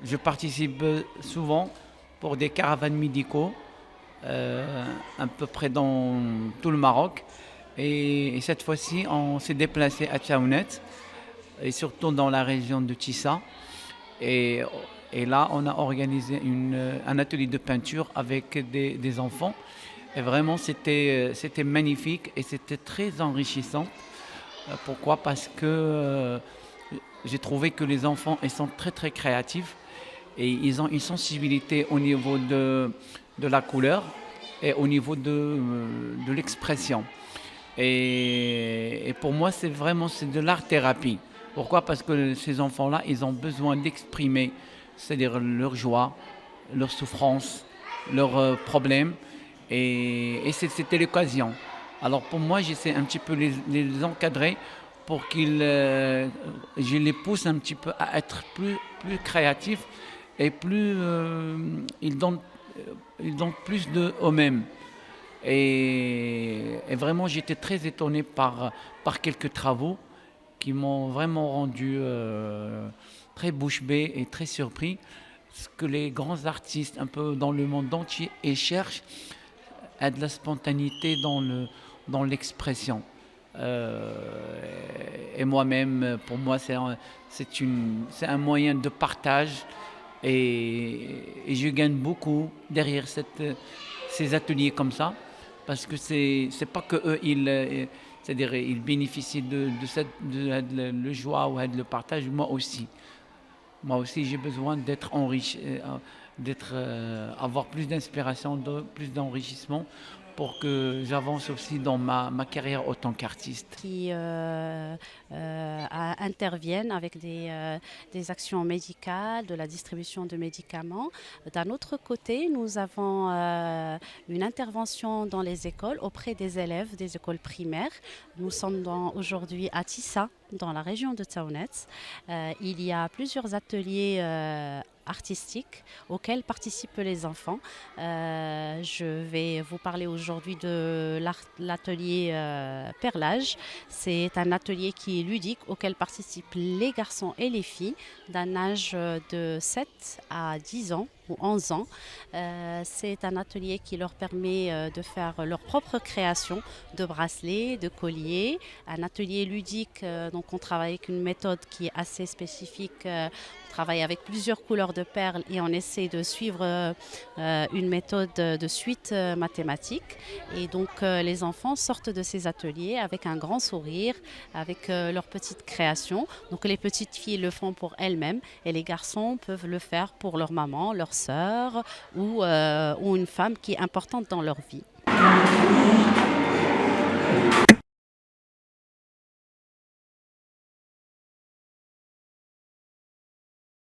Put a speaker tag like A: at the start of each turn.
A: je participe souvent pour des caravanes médicaux, à peu près dans tout le Maroc. Et cette fois-ci, on s'est déplacé à Tchaounet, et surtout dans la région de Tissa. Et, et là, on a organisé un atelier de peinture avec des enfants. Et vraiment, c'était magnifique et c'était très enrichissant. Pourquoi? Parce que j'ai trouvé que les enfants, ils sont très très créatifs et ils ont une sensibilité au niveau de la couleur et au niveau de l'expression. Et pour moi, c'est de l'art-thérapie. Pourquoi? Parce que ces enfants-là, ils ont besoin d'exprimer, c'est-à-dire leur joie, leur souffrance, leurs problèmes. Et c'était l'occasion. Alors pour moi, j'essaie un petit peu les encadrer pour je les pousse un petit peu à être plus créatifs et ils donnent plus d'eux-mêmes. Et vraiment, j'étais très étonné par quelques travaux qui m'ont vraiment rendu très bouche bée et très surpris. Ce que les grands artistes un peu dans le monde entier et cherchent à de la spontanéité dans l'expression. Euh, et moi-même, pour moi, c'est un moyen de partage et je gagne beaucoup derrière ces ateliers comme ça parce que c'est pas que eux c'est-à-dire ils bénéficient de le joie ou de le partage, moi aussi j'ai besoin d'être enrichi, avoir plus d'inspiration, plus d'enrichissement pour que j'avance aussi dans ma carrière en tant qu'artiste.
B: Qui interviennent avec des actions médicales, de la distribution de médicaments. D'un autre côté, nous avons une intervention dans les écoles auprès des élèves des écoles primaires. Nous sommes aujourd'hui à Tissa, dans la région de Tsaounet. Il y a plusieurs ateliers artistiques auxquels participent les enfants. Je vais vous parler aujourd'hui de l'atelier perlage. C'est un atelier qui est ludique auquel participent les garçons et les filles d'un âge de 7 à 10 ans ou 11 ans. C'est un atelier qui leur permet de faire leur propre création de bracelets, de colliers. Un atelier ludique, donc on travaille avec une méthode qui est assez spécifique. On travaille avec plusieurs couleurs de perles et on essaie de suivre une méthode de suite mathématique. Et donc les enfants sortent de ces ateliers avec un grand sourire, avec leurs petites créations. Donc les petites filles le font pour elles-mêmes et les garçons peuvent le faire pour leur maman, leur sœur ou une femme qui est importante dans leur vie.